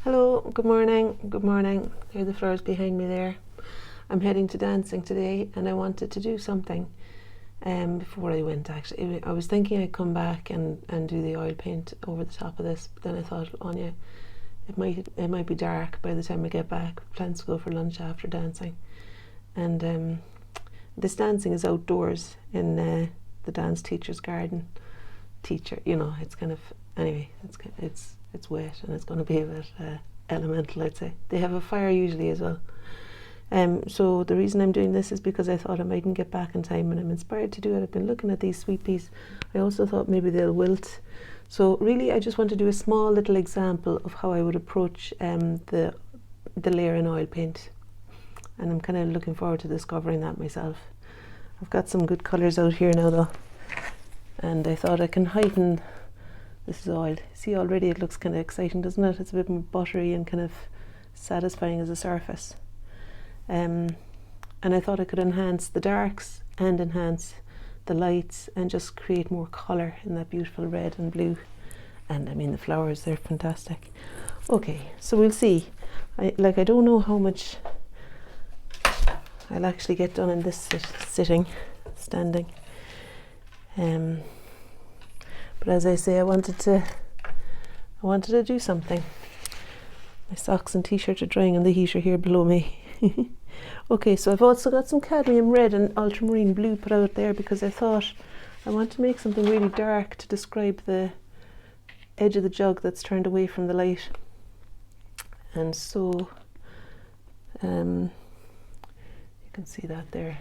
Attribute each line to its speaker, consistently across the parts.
Speaker 1: Hello, good morning, good morning. Here are the flowers behind me there. I'm heading to dancing today and I wanted to do something before I went actually. I was thinking I'd come back and do the oil paint over the top of this, but then I thought, Anya, it might be dark by the time I get back. Plans to go for lunch after dancing. And this dancing is outdoors in the dance teacher's garden. It's kind of, anyway, it's wet and it's going to be a bit elemental, I'd say. They have a fire usually as well. So the reason I'm doing this is because I thought I mightn't get back in time, and I'm inspired to do it. I've been looking at these sweet peas. I also thought maybe they'll wilt. So really I just want to do a small little example of how I would approach the layer in oil paint. And I'm kind of looking forward to discovering that myself. I've got some good colours out here now though. And I thought I can heighten. This is oil. See, already it looks kind of exciting, doesn't it? It's a bit more buttery and kind of satisfying as a surface. And I thought I could enhance the darks and enhance the lights and just create more colour in that beautiful red and blue. And I mean the flowers, they're fantastic. Okay, so we'll see. I don't know how much I'll actually get done in this standing. But as I say, I wanted to do something. My socks and t-shirt are drying on the heater here below me. Okay, so I've also got some cadmium red and ultramarine blue put out there because I thought I want to make something really dark to describe the edge of the jug that's turned away from the light. And so you can see that there.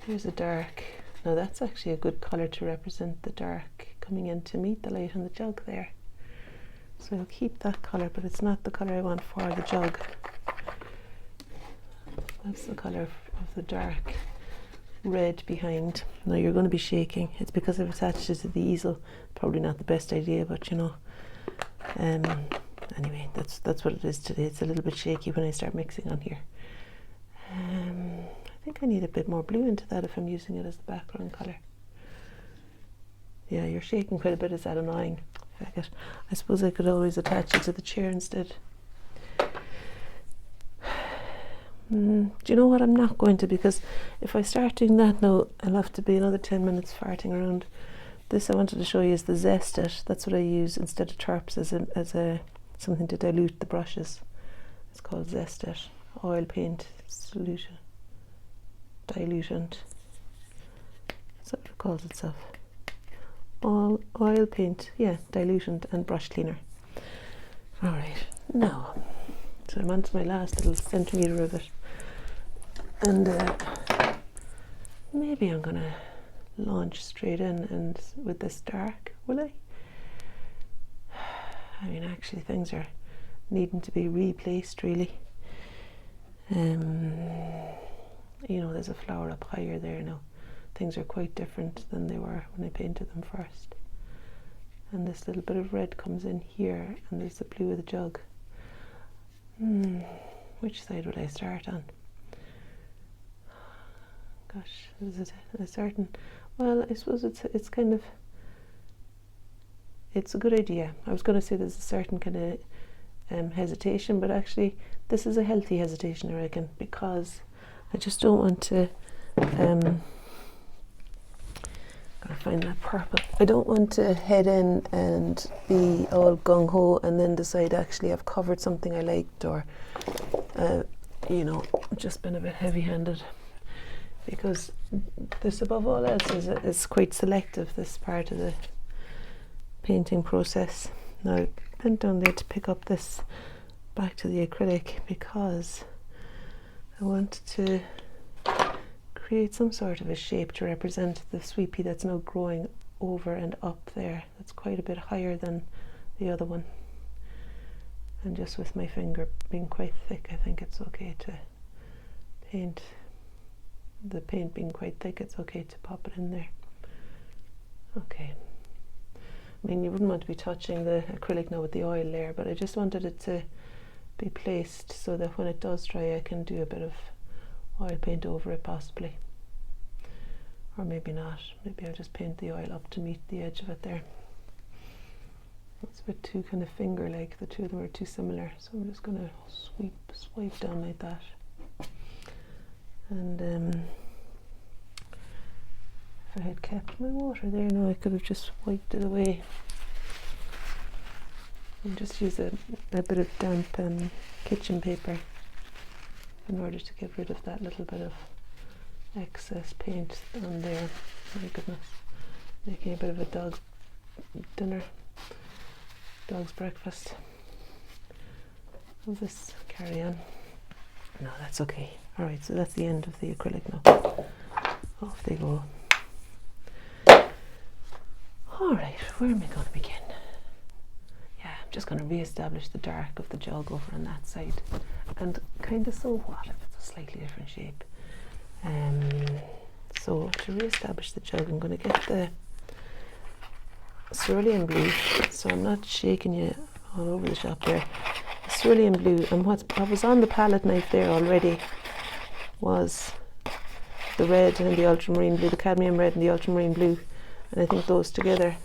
Speaker 1: Here's a dark. Now that's actually a good colour to represent the dark coming in to meet the light on the jug there. So I'll keep that colour, but it's not the colour I want for the jug. That's the colour of the dark red behind. Now you're going to be shaking. It's because I've attached it to the easel. Probably not the best idea, but you know. Anyway, that's what it is today. It's a little bit shaky when I start mixing on here. I think I need a bit more blue into that if I'm using it as the background colour. Yeah, you're shaking quite a bit. Is that annoying? I suppose I could always attach it to the chair instead. Do you know what? I'm not going to, because if I start doing that now, I'll have to be another 10 minutes farting around. This I wanted to show you is the Zest It. That's what I use instead of Turps as a something to dilute the brushes. It's called Zest It. Oil paint solution. Dilutant. That's what it calls itself. Oil paint, yeah, dilutant and brush cleaner. Alright, now, so I'm on to my last little centimetre of it. And maybe I'm gonna launch straight in and with this dark, will I? I mean, actually things are needing to be replaced really. You know, there's a flower up higher there now. Things are quite different than they were when I painted them first. And this little bit of red comes in here, and there's the blue of the jug. Which side would I start on? Gosh, is it a certain... Well, I suppose it's kind of... It's a good idea. I was going to say there's a certain kind of hesitation, but actually this is a healthy hesitation, I reckon, because I just don't want to... Gotta find that purple. I don't want to head in and be all gung-ho and then decide actually I've covered something I liked, or you know, just been a bit heavy-handed, because this above all else is quite selective, this part of the painting process. Now I bent down there to pick up this back to the acrylic because I wanted to create some sort of a shape to represent the sweet pea that's now growing over and up there. That's quite a bit higher than the other one. And just with my finger being quite thick, I think it's okay to paint. The paint being quite thick, it's okay to pop it in there. Okay. I mean, you wouldn't want to be touching the acrylic now with the oil layer, but I just wanted it to be placed so that when it does dry, I can do a bit of oil paint over it possibly, or maybe not. Maybe I'll just paint the oil up to meet the edge of it there. It's a bit too kind of finger-like. The two of them are too similar, so I'm just going to swipe down like that. And if I had kept my water there, no, I could have just wiped it away. And just use a bit of damp kitchen paper in order to get rid of that little bit of excess paint on there. My goodness, making a bit of a dog's dinner, dog's breakfast of this carry-on. No, that's okay. Alright, so that's the end of the acrylic now. Off they go. Alright, where am I going to begin? Yeah, I'm just going to re-establish the dark of the jug over on that side. And kind of, so what if it's a slightly different shape? So to re-establish the jug, I'm going to get the cerulean blue, so I'm not shaking you all over the shop there. The cerulean blue, and what was on the palette knife there already was the red and the ultramarine blue, the cadmium red and the ultramarine blue, and I think those together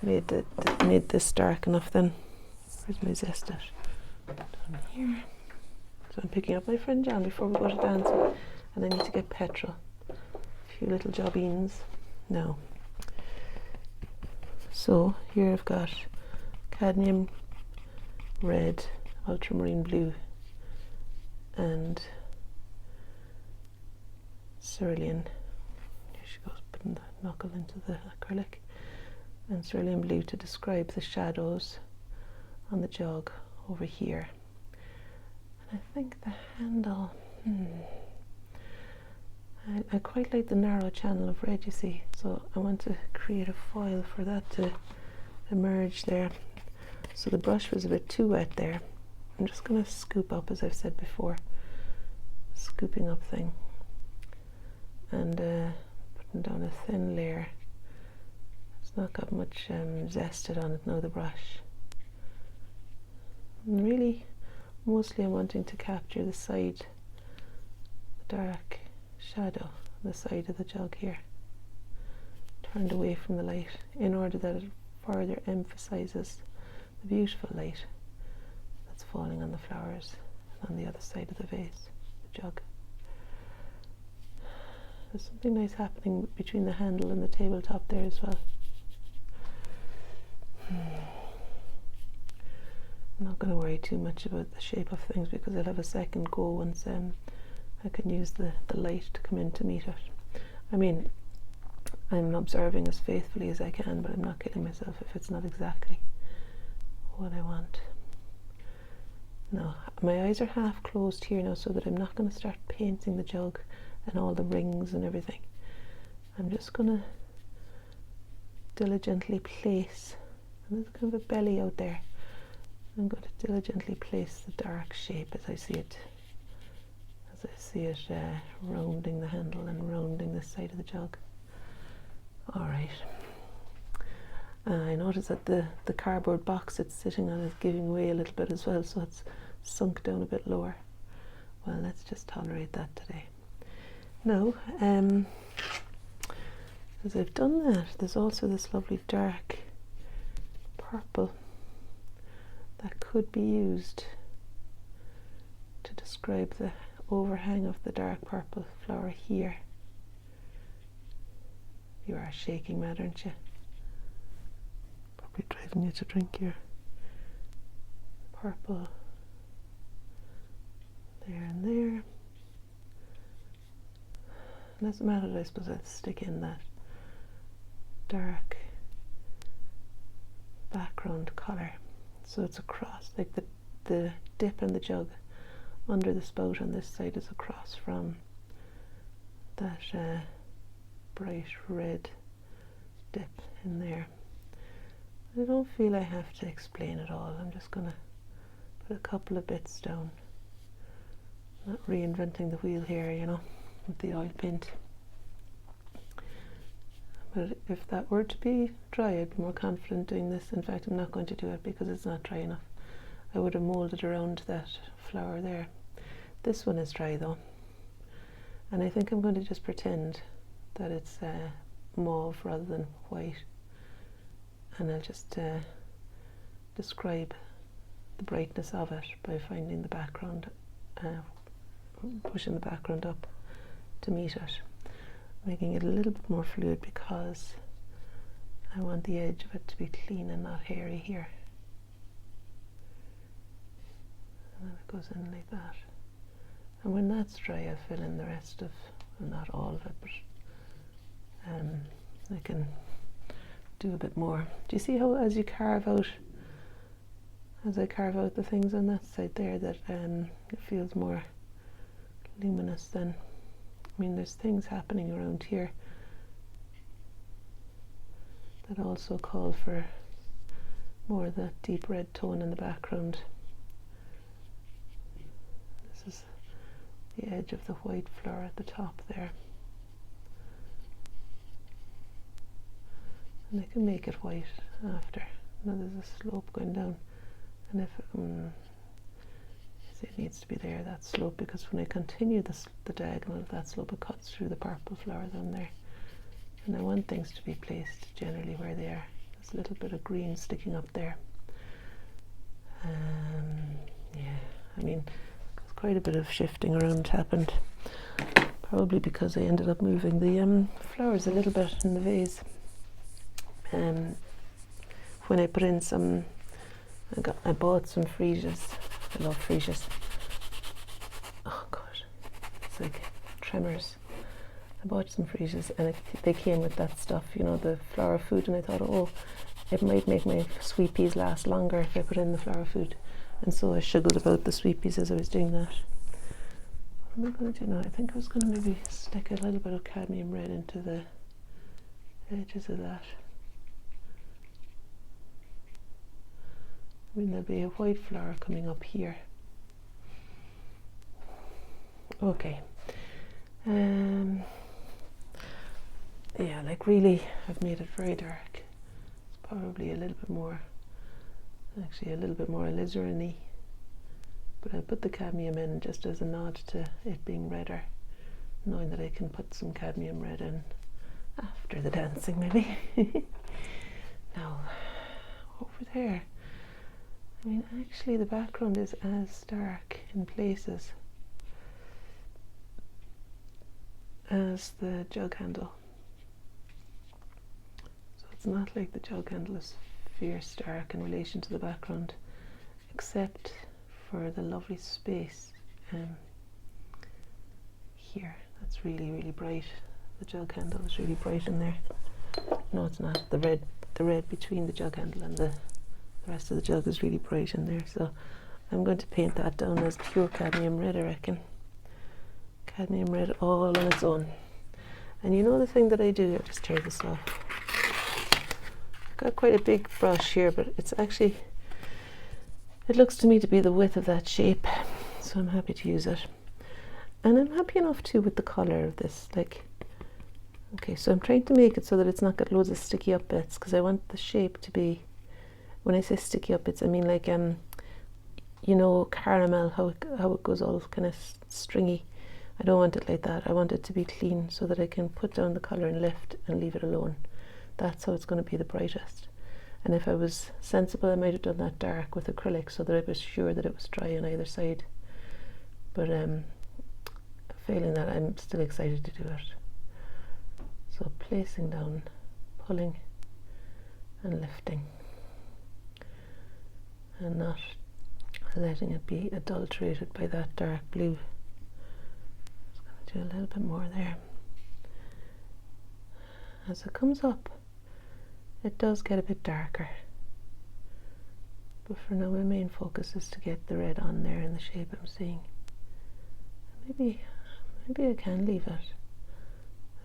Speaker 1: made this dark enough. Then where's my zest at? Down here. So I'm picking up my friend John before we go to dancing, and I need to get petrol. A few little jobbings now. So here I've got cadmium red, ultramarine blue, and cerulean. Here she goes, putting the knuckle into the acrylic. And cerulean blue to describe the shadows on the jug over here. And I think the handle, I quite like the narrow channel of red, you see, so I want to create a foil for that to emerge there. So the brush was a bit too wet there. I'm just going to scoop up, as I've said before, scooping up thing, and putting down a thin layer. It's not got much zested on it now, the brush. And really, mostly I'm wanting to capture the side, the dark shadow on the side of the jug here, turned away from the light, in order that it further emphasizes the beautiful light that's falling on the flowers and on the other side of the vase, the jug. There's something nice happening between the handle and the tabletop there as well. I'm not going to worry too much about the shape of things, because I'll have a second go once I can use the light to come in to meet it. I mean, I'm observing as faithfully as I can, but I'm not kidding myself if it's not exactly what I want. Now, my eyes are half closed here now, so that I'm not going to start painting the jug and all the rings and everything. I'm just going to diligently place, and there's kind of a belly out there, I'm going to diligently place the dark shape as I see it, rounding the handle and rounding this side of the jug. Alright. I notice that the cardboard box it's sitting on is giving way a little bit as well, so it's sunk down a bit lower. Well, let's just tolerate that today. Now, as I've done that, there's also this lovely dark purple that could be used to describe the overhang of the dark purple flower here. You are shaking mad, aren't you? Probably driving you to drink your purple there and there. And doesn't matter, I suppose I'll stick in that dark background colour. So it's across, like the dip in the jug under the spout on this side is across from that bright red dip in there. I don't feel I have to explain it all. I'm just going to put a couple of bits down. Not reinventing the wheel here, you know, with the oil paint. But if that were to be dry, I'd be more confident doing this. In fact, I'm not going to do it because it's not dry enough. I would have moulded around that flower there. This one is dry though, and I think I'm going to just pretend that it's mauve rather than white, and I'll just describe the brightness of it by finding the background, pushing the background up to meet it, making it a little bit more fluid because I want the edge of it to be clean and not hairy here. And then it goes in like that. And when that's dry, I'll fill in the rest of, well, not all of it, but I can do a bit more. Do you see how as you carve out, as I carve out the things on that side there, that it feels more luminous then? I mean, there's things happening around here that also call for more of that deep red tone in the background. This is the edge of the white flower at the top there. And I can make it white after. Now there's a slope going down, and if it needs to be there, that slope, because when I continue the diagonal of that slope, it cuts through the purple flower down there. And I want things to be placed generally where they are. There's a little bit of green sticking up there. Yeah, I mean, quite a bit of shifting around happened, probably because I ended up moving the flowers a little bit in the vase. When I put in some, I bought some freesias. I love freesias. Oh god, it's like tremors. I bought some freesias and they came with that stuff, you know, the flower food, and I thought, oh, it might make my sweet peas last longer if I put in the flower food. And so I sugared about the sweet peas as I was doing that. What am I going to do now? I think I was going to maybe stick a little bit of cadmium red into the edges of that. I mean, there'll be a white flower coming up here. Okay. Yeah, like really, I've made it very dark. It's probably a little bit more, actually a little bit more alizarin-y. But I put the cadmium in just as a nod to it being redder, knowing that I can put some cadmium red in after the dancing maybe. Now, over there, I mean, actually the background is as dark in places as the jug handle. So it's not like the jug handle is fierce dark in relation to the background, except for the lovely space here. That's really, really bright. The jug handle is really bright in there. No, it's not. The red between the jug handle and the rest of the jug is really bright in there. So I'm going to paint that down as pure cadmium red, I reckon. Cadmium red all on its own. And you know the thing that I do, I'll just tear this off. I've got quite a big brush here, but it's actually, it looks to me to be the width of that shape, so I'm happy to use it. And I'm happy enough too with the colour of this. Like, okay, so I'm trying to make it so that it's not got loads of sticky up bits, because I want the shape to be, when I say sticky up bits, I mean like you know, caramel, how it goes all kind of stringy. I don't want it like that. I want it to be clean so that I can put down the colour and lift and leave it alone. That's how it's going to be the brightest. And if I was sensible, I might have done that dark with acrylic so that I was sure that it was dry on either side. But failing that, I'm still excited to do it. So placing down, pulling and lifting, and not letting it be adulterated by that dark blue. Just going to do a little bit more there. As it comes up, it does get a bit darker, but for now my main focus is to get the red on there in the shape I'm seeing. Maybe I can leave it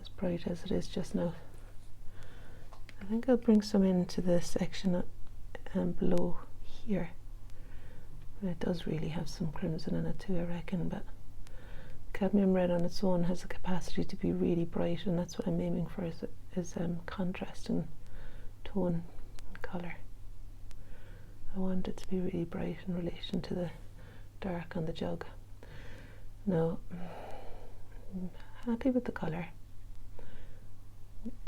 Speaker 1: as bright as it is just now. I think I'll bring some into the section below here. It does really have some crimson in it too, I reckon, but cadmium red on its own has the capacity to be really bright, and that's what I'm aiming for, is contrast and tone and colour. I want it to be really bright in relation to the dark on the jug. Now, I'm happy with the colour.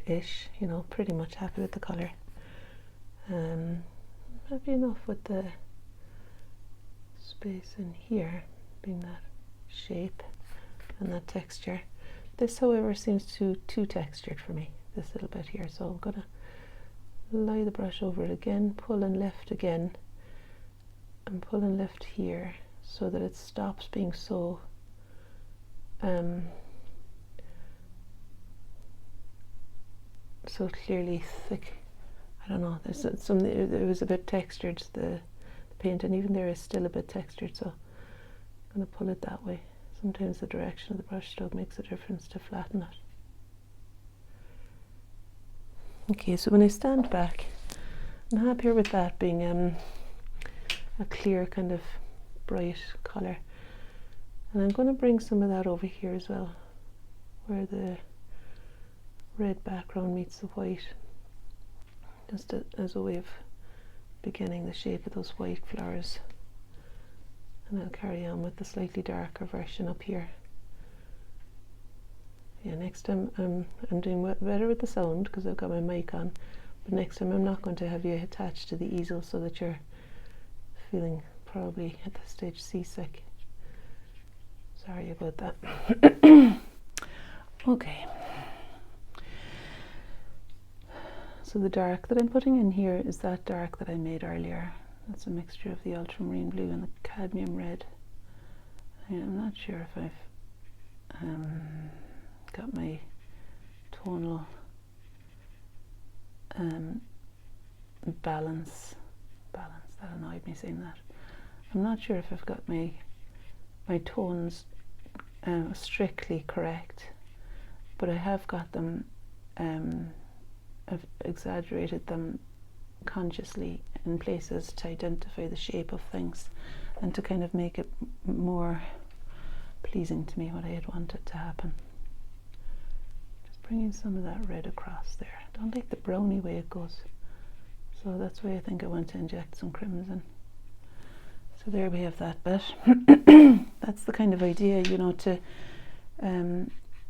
Speaker 1: Ish, you know, pretty much happy with the colour. happy enough with the space in here being that shape and that texture. This, however, seems too textured for me, this little bit here, so I'm gonna lie the brush over it again, pull and lift again, and pull and lift here so that it stops being so so clearly thick. I don't know, there's some, it was a bit textured, the paint, and even there is still a bit textured, so I'm going to pull it that way. Sometimes the direction of the brush stroke makes a difference to flatten it. Okay, so when I stand back, I'm happier with that being a clear kind of bright colour, and I'm going to bring some of that over here as well, where the red background meets the white, just as a way of beginning the shape of those white flowers. And I'll carry on with the slightly darker version up here. Yeah, next time I'm doing better with the sound because I've got my mic on, but next time I'm not going to have you attached to the easel so that you're feeling probably at this stage seasick. Sorry about that. Okay. So the dark that I'm putting in here is that dark that I made earlier. That's a mixture of the ultramarine blue and the cadmium red. I'm not sure if I've got my tonal balance, that annoyed me saying that. I'm not sure if I've got my tones strictly correct, but I have got them, I've exaggerated them consciously in places to identify the shape of things and to kind of make it more pleasing to me, what I had wanted to happen. Just bringing some of that red across there. I don't like the browny way it goes, so that's why I think I want to inject some crimson. So there we have that bit. That's the kind of idea, you know, to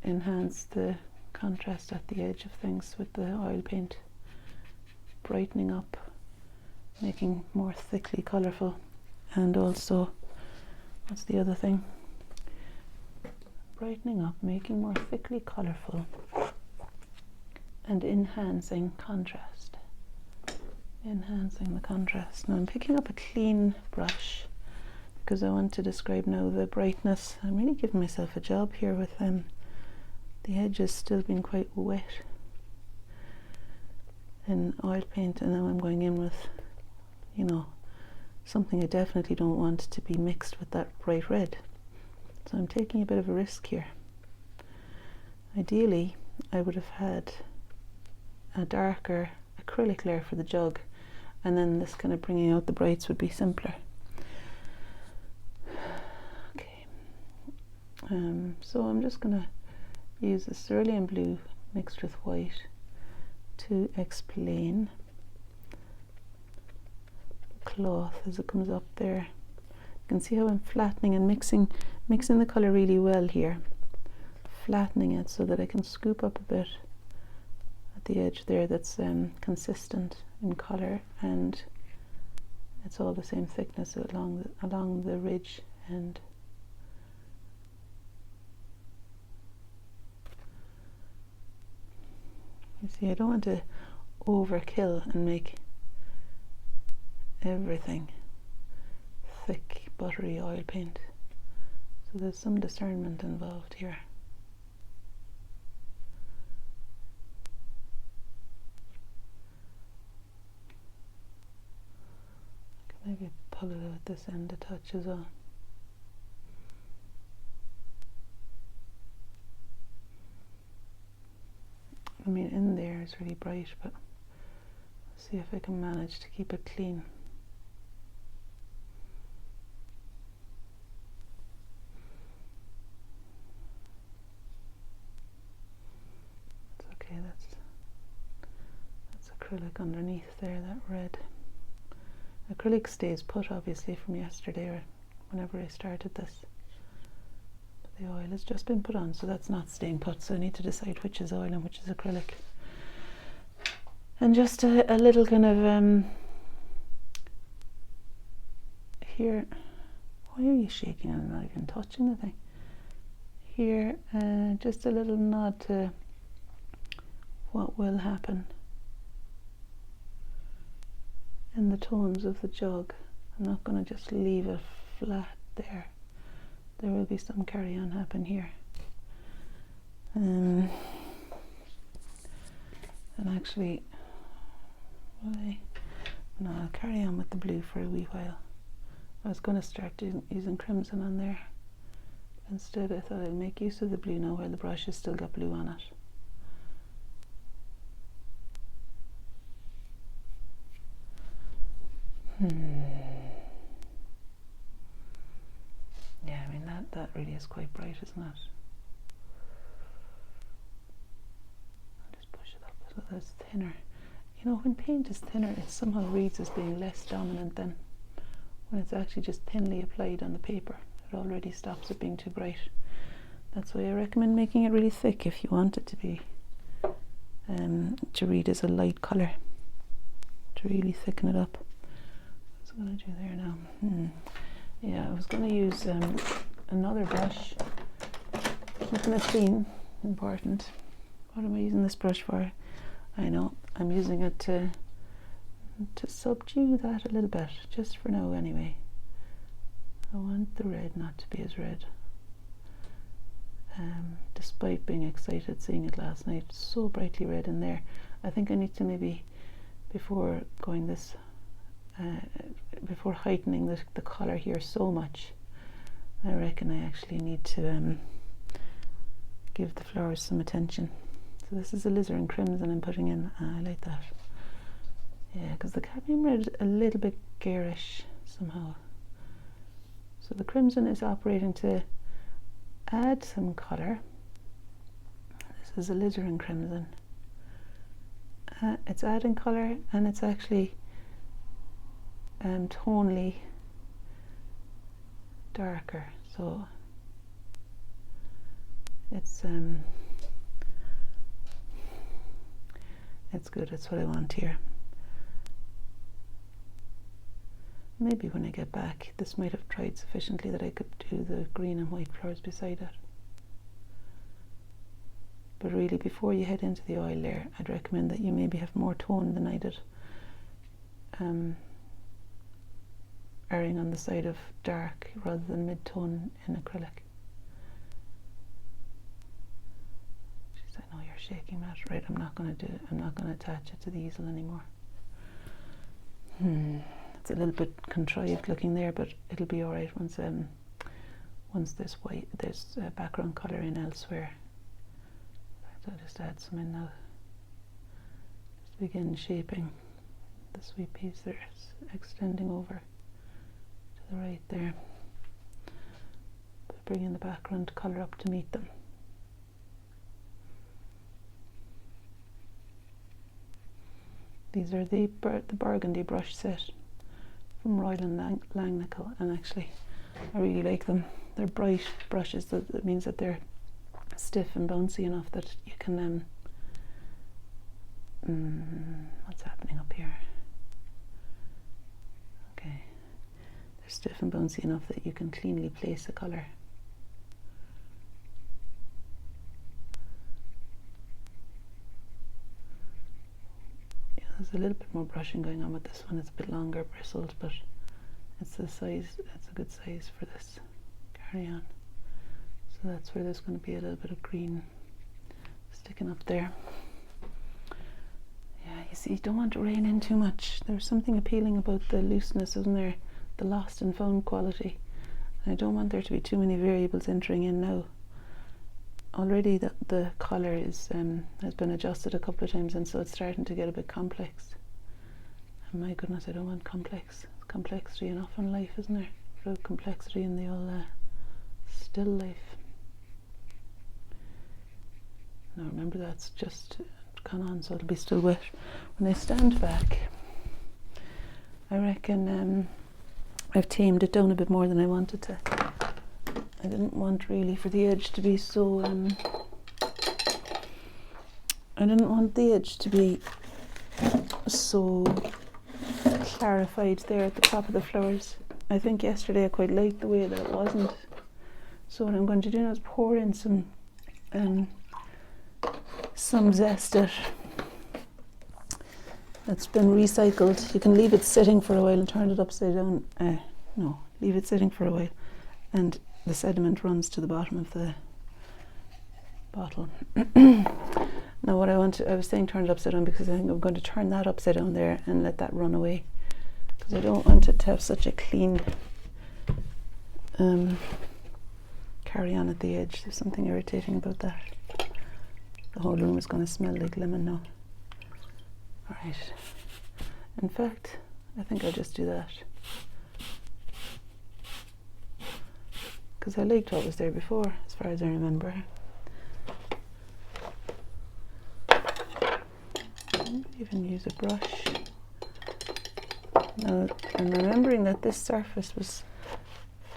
Speaker 1: enhance the contrast at the edge of things with the oil paint, brightening up, making more thickly colourful, and also, what's the other thing? Brightening up, making more thickly colourful, and enhancing contrast. Enhancing the contrast. Now I'm picking up a clean brush because I want to describe now the brightness. I'm really giving myself a job here with the edges still being quite wet in oil paint, and now I'm going in with, you know, something I definitely don't want to be mixed with that bright red. So I'm taking a bit of a risk here. Ideally, I would have had a darker acrylic layer for the jug, and then this kind of bringing out the brights would be simpler. Okay, so I'm just going to use the cerulean blue mixed with white to explain the cloth as it comes up there. You can see how I'm flattening and mixing the colour really well here, flattening it so that I can scoop up a bit at the edge there that's consistent in colour, and it's all the same thickness along the ridge end. You see, I don't want to overkill and make everything thick, buttery oil paint. So there's some discernment involved here. Maybe pull it out at this end a touch as well. I mean, in there is really bright, but let's see if I can manage to keep it clean. It's okay, that's acrylic underneath there, that red. Acrylic stays put obviously from yesterday or whenever I started this. But the oil has just been put on, so that's not staying put, so I need to decide which is oil and which is acrylic. And just a little kind of
Speaker 2: here, why are you shaking? I'm not even touching the thing. Here, just a little nod to what will happen in the tones of the jug. I'm not going to just leave it flat there. There will be some carry on happen here. And actually, no, I'll carry on with the blue for a wee while. I was going to start using crimson on there. Instead, I thought I'd make use of the blue now while the brush has still got blue on it. Yeah, I mean that really is quite bright, isn't it? I'll just push it up so that it's thinner. You know, when paint is thinner, it somehow reads as being less dominant than when it's actually just thinly applied on the paper. It already stops it being too bright. That's why I recommend making it really thick if you want it to be to read as a light colour, to really thicken it up. What's I'm going to do there now? Yeah, I was going to use another brush. Keeping it clean, important. What am I using this brush for? I know, I'm using it to subdue that a little bit, just for now anyway. I want the red not to be as red. Despite being excited seeing it last night, so brightly red in there. I think I need to maybe, before going this, before heightening the colour here so much, I reckon I actually need to give the flowers some attention. So this is alizarin crimson I'm putting in. I like that. Yeah, because the cadmium red is a little bit garish somehow. So the crimson is operating to add some colour. This is alizarin crimson. It's adding colour, and it's actually tonally darker. So it's good. It's what I want here. Maybe when I get back, this might have dried sufficiently that I could do the green and white flowers beside it. But really, before you head into the oil layer, I'd recommend that you maybe have more tone than I did. Erring on the side of dark rather than mid-tone in acrylic. Jeez, I know you're shaking that. Right, I'm not going to attach it to the easel anymore. It's a little bit contrived looking there, but it'll be all right once there's background colour in elsewhere. So I'll just add some in now. Just begin shaping the sweet peas there, extending over to the right there. Bringing the background colour up to meet them. These are the burgundy brush set from Roslin Langnickel, and actually I really like them. They're bright brushes. That means that they're stiff and bouncy enough that you can what's happening up here? Okay, they're stiff and bouncy enough that you can cleanly place a colour. Yeah, there's a little bit more brushing going on with this one. It's a bit longer bristled, but it's the size, it's a good size for this carry on. So that's where there's going to be a little bit of green sticking up there. Yeah, you see, you don't want to rein in too much. There's something appealing about the looseness, isn't there? The lost and found quality. And I don't want there to be too many variables entering in now. Already the colour is has been adjusted a couple of times, and so it's starting to get a bit complex. And my goodness, I don't want complexity enough in life, isn't there? For complexity in the old still life. Now remember, that's just gone on, so it'll be still wet. When I stand back, I reckon I've tamed it down a bit more than I wanted to. I didn't want really for the edge to be so I didn't want the edge to be so clarified there at the top of the flowers. I think yesterday I quite liked the way that it wasn't. So what I'm going to do now is pour in some zested that's been recycled. You can leave it sitting for a while and turn it upside down. No, leave it sitting for a while, and the sediment runs to the bottom of the bottle. Now what I was saying turn it upside down because I think I'm going to turn that upside down there and let that run away, because I don't want it to have such a clean carry on at the edge. There's something irritating about that. The whole room is going to smell like lemon now. Alright, in fact I think I'll just do that, because I liked what was there before as far as I remember. Even use a brush. Now I'm remembering that this surface was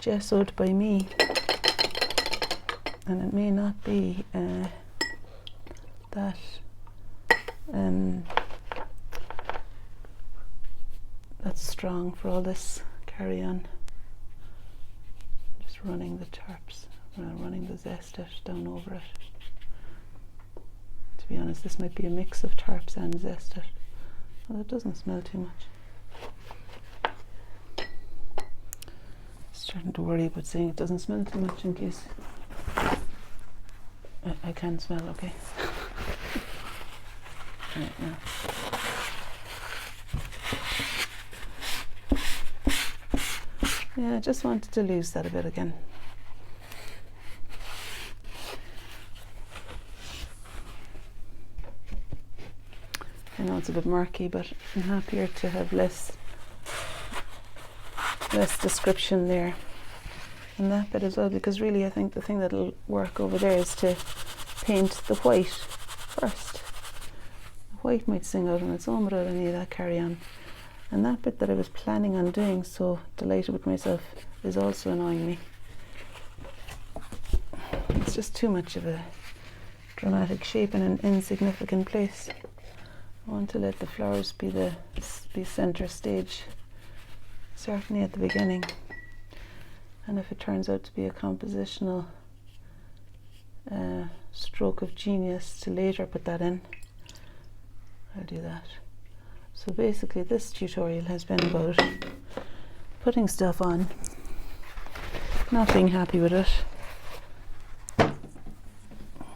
Speaker 2: gessoed by me, and it may not be that's strong for all this carry on. Just running the tarps, running the zested down over it. To be honest, this might be a mix of tarps and zested. Well, it doesn't smell too much. Starting to worry about saying it doesn't smell too much in case I can smell okay. Right now. Yeah, I just wanted to lose that a bit again. I know it's a bit murky, but I'm happier to have less description there in that bit as well, because really I think the thing that'll work over there is to paint the white first. The white might sing out on its own without any of that carry on. And that bit that I was planning on doing, so delighted with myself, is also annoying me. It's just too much of a dramatic shape in an insignificant place. I want to let the flowers be centre stage, certainly at the beginning. And if it turns out to be a compositional stroke of genius to later put that in, I'll do that. So basically this tutorial has been about putting stuff on, not being happy with it,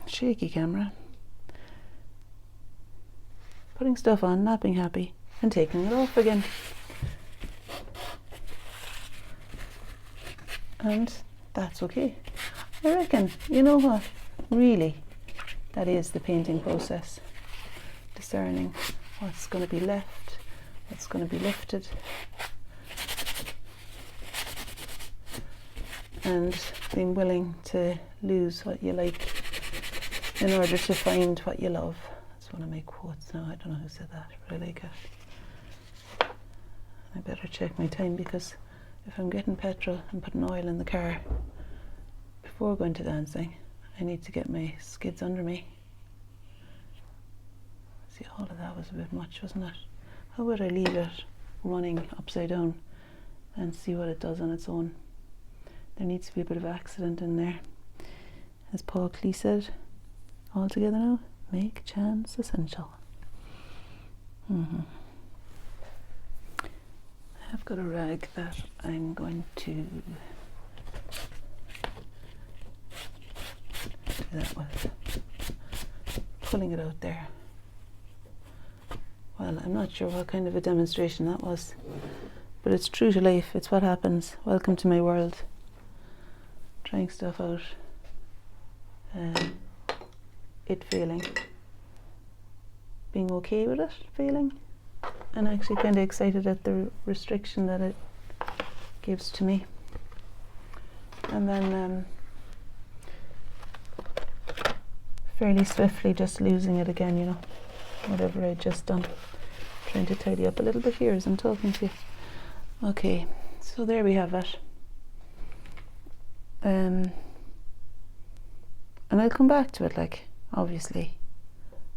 Speaker 2: shaky camera, putting stuff on, not being happy, and taking it off again. And that's okay. I reckon, you know what, really, that is the painting process. Discerning what's going to be left, what's going to be lifted, and being willing to lose what you like in order to find what you love. That's one of my quotes now. I don't know who said that, but I like it. I better check my time, because if I'm getting petrol and putting oil in the car before going to dancing, I need to get my skids under me. See, all of that was a bit much, wasn't it? How would I leave it running upside down and see what it does on its own? There needs to be a bit of accident in there. As Paul Klee said, all together now, make chance essential. I've got a rag that I'm going to do that with. Pulling it out there. Well, I'm not sure what kind of a demonstration that was, but it's true to life. It's what happens. Welcome to my world. Trying stuff out. It failing. Being okay with it failing. And actually kind of excited at the restriction that it gives to me. And then fairly swiftly just losing it again, you know. Whatever I'd just done. Trying to tidy up a little bit here as I'm talking to you. Okay, so there we have it. And I'll come back to it, like, obviously,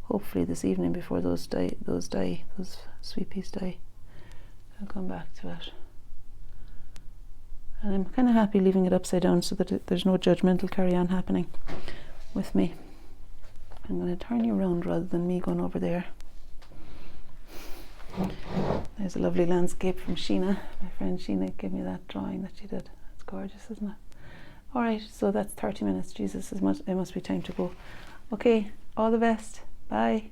Speaker 2: hopefully this evening before those sweet peas die. I'll come back to it. And I'm kind of happy leaving it upside down so that there's no judgmental carry-on happening with me. I'm going to turn you around rather than me going over there. There's a lovely landscape from Sheena. My friend Sheena gave me that drawing that she did. It's gorgeous, isn't it? Alright, so that's 30 minutes. Jesus, it must be time to go. Okay, all the best. Bye.